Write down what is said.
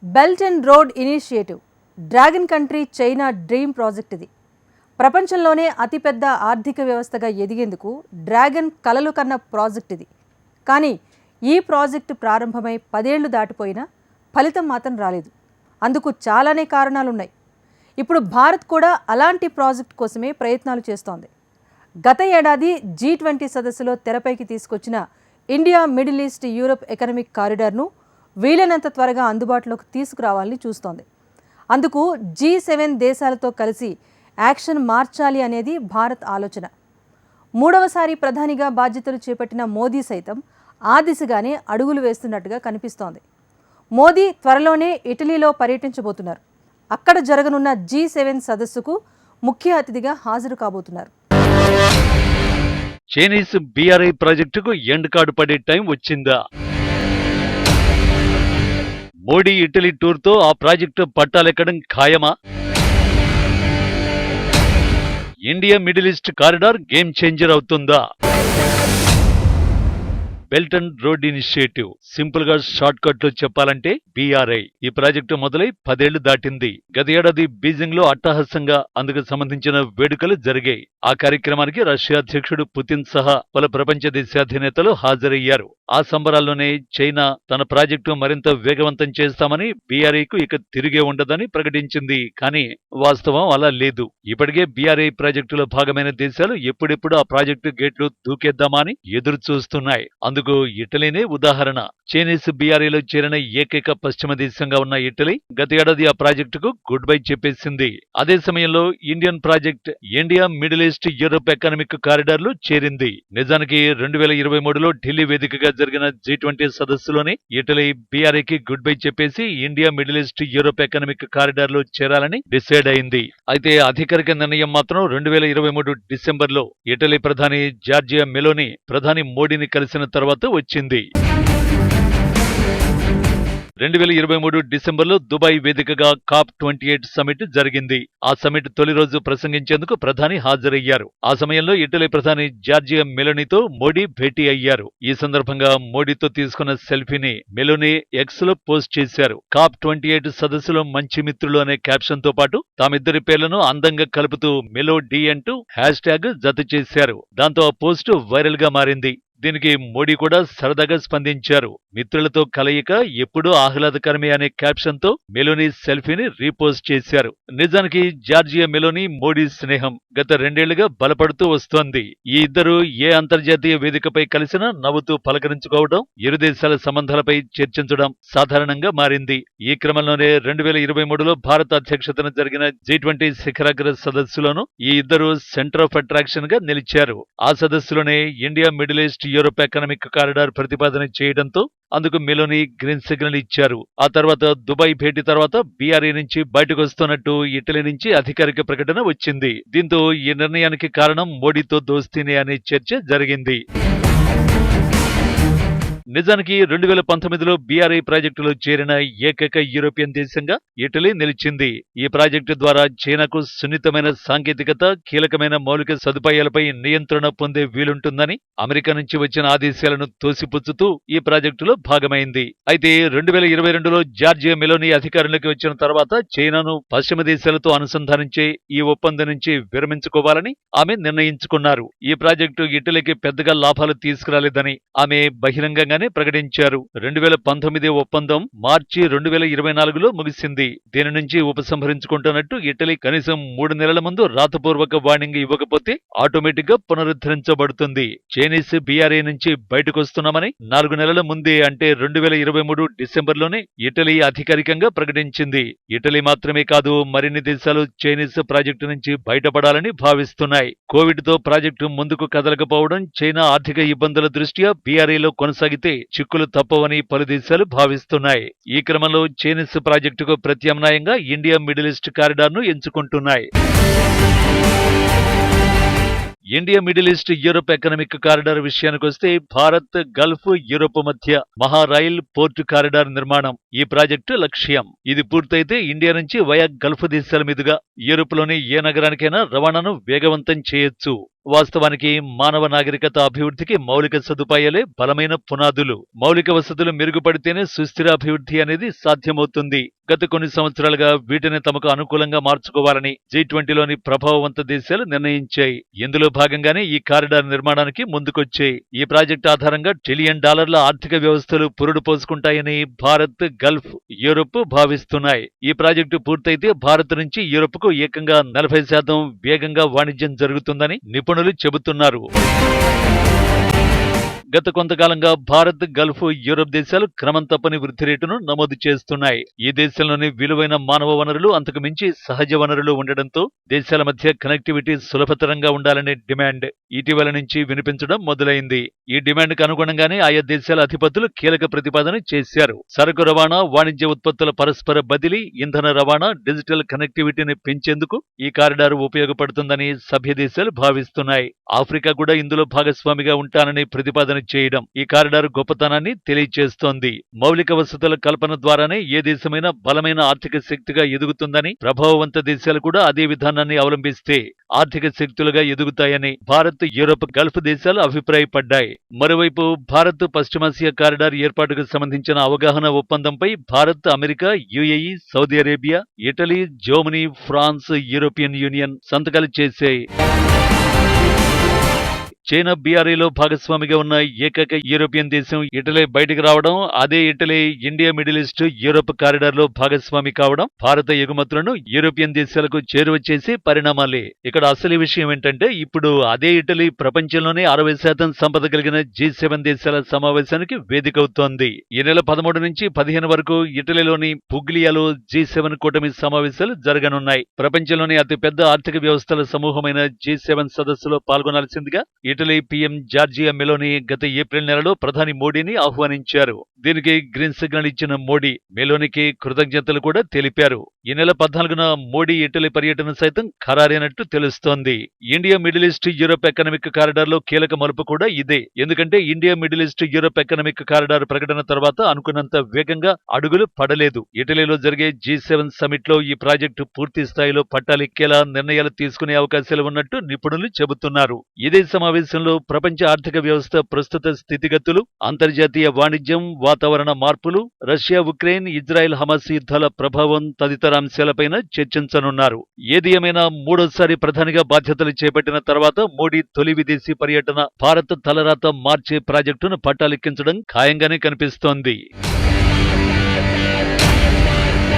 Belt and road initiative dragon country China dream project ఇది. ప్రపంచంలోనే అతిపెద్ద ఆర్థిక వ్యవస్థగా ఎదిగేందుకు డ్రాగన్ కలలు కన్న ప్రాజెక్ట్ ఇది. కానీ ఈ ప్రాజెక్టు ప్రారంభమై 10 ఏళ్లు దాటిపోయినా ఫలితం మాత్రం రాలేదు. అందుకు చాలానే కారణాలున్నాయి. ఇప్పుడు భారత్ కూడా అలాంటి ప్రాజెక్ట్ కోసమే ప్రయత్నాలు చేస్తోంది. గత ఏడాది G20 సదస్సులో తెరపైకి తీసుకొచ్చిన India middle east Europe economic కారిడార్ను వీలైనంత త్వరగా అందుబాటులోకి తీసుకురావాలని చూస్తోంది. అందుకు G7 దేశాలతో కలిసి యాక్షన్ మార్చాలి అనేది భారత్ ఆలోచన. 3వసారి ప్రధానిగా బాధ్యతలు చేపట్టిన మోదీ సైతం ఆ దిశగానే అడుగులు వేస్తున్నట్టుగా కనిపిస్తోంది. మోదీ త్వరలోనే ఇటలీలో పర్యటించబోతున్నారు. అక్కడ జరగనున్న G7 సదస్సుకు ముఖ్య అతిథిగా హాజరు కాబోతున్నారు. చైనీస్ BRI ప్రాజెక్టుకు ఎండ్ కార్డు పడే టైం వచ్చిందా? మోడీ ఇటలీ టూర్తో ఆ ప్రాజెక్టు పట్టాలెక్కడం ఖాయమా? India middle east corridor game changer అవుతుందా? Belt and road initiative, simple గా షార్ట్ కట్ లో చెప్పాలంటే BRI. ఈ ప్రాజెక్టు మొదలై 10 ఏళ్లు దాటింది. గత ఏడాది బీజింగ్ లో అట్టహాసంగా అందుకు సంబంధించిన వేడుకలు జరిగాయి. ఆ కార్యక్రమానికి రష్యా అధ్యక్షుడు పుతిన్ సహా పలు ప్రపంచ దేశాధినేతలు హాజరయ్యారు. ఆ సంబరాల్లోనే చైనా తన ప్రాజెక్టు మరింత వేగవంతం చేస్తామని BRIకు ఇక తిరిగే ఉండదని ప్రకటించింది. కానీ వాస్తవం అలా లేదు. ఇప్పటికే BRI ప్రాజెక్టులో భాగమైన దేశాలు ఎప్పుడెప్పుడు ఆ ప్రాజెక్టు గేట్లు దూకేద్దామా అని ఎదురు చూస్తున్నాయి. అందుకు ఇటలీనే ఉదాహరణ. చైనీస్ BRIలో చేరిన ఏకైక పశ్చిమ దేశంగా ఉన్న ఇటలీ గత ఏడాది ఆ ప్రాజెక్టుకు గుడ్ బై చెప్పేసింది. అదే సమయంలో Indian project India middle east Europe economic corridor లో చేరింది. నిజానికి 2023లో ఢిల్లీ వేదికగా జరిగిన G20 సదస్సులోనే ఇటలీ BRIకి గుడ్ బై చెప్పేసి India middle east Europe economic corridor లో చేరాలని డిసైడ్ అయింది. అయితే అధికారిక నిర్ణయం మాత్రం 2023 డిసెంబర్లో ఇటలీ ప్రధాని జార్జియా మెలోని ప్రధాని మోడీని కలిసిన తర్వాత వచ్చింది. 2023 డిసెంబర్లో దుబాయ్ వేదికగా COP28 సమిట్ జరిగింది. ఆ సమిట్ తొలి రోజు ప్రసంగించేందుకు ప్రధాని హాజరయ్యారు. ఆ సమయంలో ఇటలీ ప్రధాని జార్జియా మెలోనీతో మోడీ భేటీ అయ్యారు. ఈ సందర్భంగా మోడీతో తీసుకున్న సెల్ఫీని మెలోనీ ఎక్స్ లో పోస్ట్ చేశారు. COP28 సదస్సులో మంచి మిత్రులు అనే క్యాప్షన్ తో పాటు తామిద్దరి పేర్లను అందంగా కలుపుతూ మెలో డి అంటూ హ్యాష్ జత చేశారు. దాంతో ఆ పోస్టు వైరల్ గా మారింది. దీనికి మోడీ కూడా సరదాగా స్పందించారు. మిత్రులతో కలయిక ఎప్పుడూ ఆహ్లాదకరమే అనే క్యాప్షన్ తో మెలోనీ సెల్ఫీని రీపోస్ట్ చేశారు. నిజానికి జార్జియా మెలోనీ మోడీ స్నేహం గత 2 ఏళ్లుగా బలపడుతూ వస్తోంది. ఈ ఇద్దరు ఏ అంతర్జాతీయ వేదికపై కలిసినా నవ్వుతూ పలకరించుకోవడం, ఇరు దేశాల సంబంధాలపై చర్చించడం సాధారణంగా మారింది. ఈ క్రమంలోనే 2023లో భారత అధ్యక్షతన జరిగిన G20 శిఖరాగ్ర సదస్సులోనూ ఈ ఇద్దరు సెంటర్ ఆఫ్ అట్రాక్షన్ గా నిలిచారు. ఆ సదస్సులోనే India middle east Europe economic corridor ప్రతిపాదన చేయడంతో అందుకు మెలోనీ గ్రీన్ సిగ్నల్ ఇచ్చారు. ఆ తర్వాత దుబాయ్ భేటీ తర్వాత BRI నుంచి బయటకొస్తున్నట్టు ఇటలీ నుంచి అధికారిక ప్రకటన వచ్చింది. దీంతో ఈ నిర్ణయానికి కారణం మోడీతో దోస్తీనే అనే చర్చ జరిగింది. నిజానికి 2019లో BRI ప్రాజెక్టులో చేరిన ఏకైక యూరోపియన్ దేశంగా ఇటలీ నిలిచింది. ఈ ప్రాజెక్టు ద్వారా చైనాకు సున్నితమైన సాంకేతికత, కీలకమైన మౌలిక సదుపాయాలపై నియంత్రణ పొందే వీలుంటుందని అమెరికా నుంచి వచ్చిన ఆదేశాలను తోసిపుచ్చుతూ ఈ ప్రాజెక్టులో భాగమైంది. అయితే 2022లో జార్జియా మెలోనీ అధికారంలోకి వచ్చిన తర్వాత చైనాను పశ్చిమ దేశాలతో అనుసంధానించే ఈ ఒప్పందం నుంచి విరమించుకోవాలని ఆమె నిర్ణయించుకున్నారు. ఈ ప్రాజెక్టు ఇటలీకి పెద్దగా లాభాలు తీసుకురాలేదని ఆమె బహిరంగంగా ప్రకటించారు. 2019 ఒప్పందం మార్చి 2024లో ముగిసింది. దీని నుంచి ఉపసంహరించుకుంటున్నట్టు ఇటలీ కనీసం 3 నెలల ముందు రాతపూర్వక వార్నింగ్ ఇవ్వకపోతే ఆటోమేటిక్ గా పునరుద్ధరించబడుతుంది. చైనీస్ BRI నుంచి బయటకొస్తున్నామని 4 నెలల ముందే అంటే 2023 డిసెంబర్లోనే ఇటలీ అధికారికంగా ప్రకటించింది. ఇటలీ మాత్రమే కాదు, మరిన్ని దేశాలు చైనీస్ ప్రాజెక్టు నుంచి బయటపడాలని భావిస్తున్నాయి. కోవిడ్ తో ప్రాజెక్టు ముందుకు కదలకపోవడం, చైనా ఆర్థిక ఇబ్బందుల దృష్ట్యా BRIలో కొనసాగితే చిక్కులు తప్పవని పలు దేశాలు భావిస్తున్నాయి. ఈ క్రమంలో చైనీస్ ప్రాజెక్టుకు ప్రత్యామ్నాయంగా ఇండియా మిడిల్ ఈస్ట్ కారిడార్ ను ఎంచుకుంటున్నాయి. India middle east Europe economic corridor విషయానికొస్తే భారత్, గల్ఫ్, యూరోప్ మధ్య మహారైల్ పోర్టు కారిడార్ నిర్మాణం ఈ ప్రాజెక్టు లక్ష్యం. ఇది పూర్తయితే ఇండియా నుంచి వయా గల్ఫ్ దేశాల మీదుగా యూరోప్లోని ఏ నగరానికైనా రవాణాను వేగవంతం చేయొచ్చు. వాస్తవానికి మానవ నాగరికత అభివృద్ధికి మౌలిక సదుపాయాలే బలమైన పునాదులు. మౌలిక వసతులు మెరుగుపడితేనే సుస్థిర అభివృద్ధి అనేది సాధ్యమవుతుంది. గత కొన్ని సంవత్సరాలుగా వీటిని తమకు అనుకూలంగా మార్చుకోవాలని G20లోని ప్రభావవంత దేశాలు నిర్ణయించాయి. ఇందులో భాగంగానే ఈ కారిడార్ నిర్మాణానికి ముందుకొచ్చాయి. ఈ ప్రాజెక్టు ఆధారంగా $1 ట్రిలియన్ ఆర్థిక వ్యవస్థలు పురుడు పోసుకుంటాయని భారత్, గల్ఫ్, యూరప్ భావిస్తున్నాయి. ఈ ప్రాజెక్టు పూర్తయితే భారత్ నుంచి యూరప్కు ఏకంగా 40% వేగంగా వాణిజ్యం జరుగుతుందని నిపుణులు చెబుతున్నారు. గత కొంతకాలంగా భారత్, గల్ఫ్, యూరప్ దేశాలు క్రమం తప్పని వృద్ధి రేటును నమోదు చేస్తున్నాయి. ఈ దేశంలోని విలువైన మానవ వనరులు, అంతకు మించి సహజ వనరులు ఉండడంతో దేశాల మధ్య కనెక్టివిటీ సులభతరంగా ఉండాలనే డిమాండ్ ఇటీవల నుంచి వినిపించడం మొదలైంది. ఈ డిమాండ్కు అనుగుణంగానే ఆయా దేశాల అధిపతులు కీలక ప్రతిపాదన చేశారు. సరకు రవాణా, వాణిజ్య ఉత్పత్తుల పరస్పర బదిలీ, ఇంధన రవాణా, డిజిటల్ కనెక్టివిటీని పెంచేందుకు ఈ కారిడార్ ఉపయోగపడుతుందని సభ్య దేశాలు భావిస్తున్నాయి. ఆఫ్రికా కూడా ఇందులో భాగస్వామిగా ఉంటానని ప్రతిపాదన చేయడం ఈ కారిడార్ గొప్పతనాన్ని తెలియజేస్తోంది. మౌలిక వసతుల కల్పన ద్వారానే ఏ దేశమైనా బలమైన ఆర్థిక శక్తిగా ఎదుగుతుందని, ప్రభావవంత దేశాలు కూడా అదే విధానాన్ని అవలంబిస్తే ఆర్థిక శక్తులుగా ఎదుగుతాయని భారత్, యూరప్, గల్ఫ్ దేశాలు అభిప్రాయపడ్డాయి. మరోవైపు భారత్ పశ్చిమాసియా కారిడార్ ఏర్పాటుకు సంబంధించిన అవగాహన ఒప్పందంపై Bharat, America, UAE, Saudi Arabia, Italy, Germany, France, European Union సంతకాలు చేశాయి. చైనా BRIలో భాగస్వామిగా ఉన్న ఏకైక యూరోపియన్ దేశం ఇటలీ బయటకు రావడం, అదే Italy India, middle east, Europe కారిడార్లో భాగస్వామి కావడం భారత ఎగుమతులను యూరోపియన్ దేశాలకు చేరువ చేసే పరిణామాలే. ఇక్కడ అసలు విషయం ఏంటంటే, ఇప్పుడు అదే ఇటలీ ప్రపంచంలోనే 60% సంపద కలిగిన G7 దేశాల సమావేశానికి వేదికవుతోంది. ఈ నెల 13 నుంచి 15 వరకు ఇటలీలోని పుగ్లియాలో G7 కూటమి సమావేశాలు జరగనున్నాయి. ప్రపంచంలోని అతిపెద్ద ఆర్థిక వ్యవస్థల సమూహమైన G7 సదస్సులో పాల్గొనాల్సిందిగా ఇటలీ PM జార్జియా మెలోనీ గత ఏప్రిల్ నెలలో ప్రధాని మోడీని ఆహ్వానించారు. దీనికి గ్రీన్ సిగ్నల్ ఇచ్చిన మోడీ మెలోనీకి కృతజ్ఞతలు కూడా తెలిపారు. ఈ నెల 14న మోడీ ఇటలీ పర్యటన సైతం ఖరారైనట్టు తెలుస్తోంది. India, middle east, Europe economic కారిడార్లో కీలక మలుపు కూడా ఇదే. ఎందుకంటే India, middle east, Europe economic corridor ప్రకటన తర్వాత అనుకున్నంత వేగంగా అడుగులు పడలేదు. ఇటలీలో జరిగే G7 సమిట్లో ఈ ప్రాజెక్టు పూర్తి స్థాయిలో పట్టాలెక్కేలా నిర్ణయాలు తీసుకునే అవకాశాలు ఉన్నట్టు నిపుణులు చెబుతున్నారు. ఇదే సమావేశంలో ప్రపంచ ఆర్థిక వ్యవస్థ ప్రస్తుత స్థితిగతులు, అంతర్జాతీయ వాణిజ్యం, వాతావరణ మార్పులు, రష్యా, ఉక్రెయిన్, ఇజ్రాయెల్, హమాస్ యుద్ధాల ప్రభావం తదితర అంశాలపైన చర్చించనున్నారు. ఏది ఏమైనా మూడోసారి ప్రధానిగా బాధ్యతలు చేపట్టిన తర్వాత మోడీ తొలి విదేశీ పర్యటన భారత్ తలరాత మార్చే ప్రాజెక్టును పట్టాలెక్కించడం ఖాయంగానే కనిపిస్తోంది.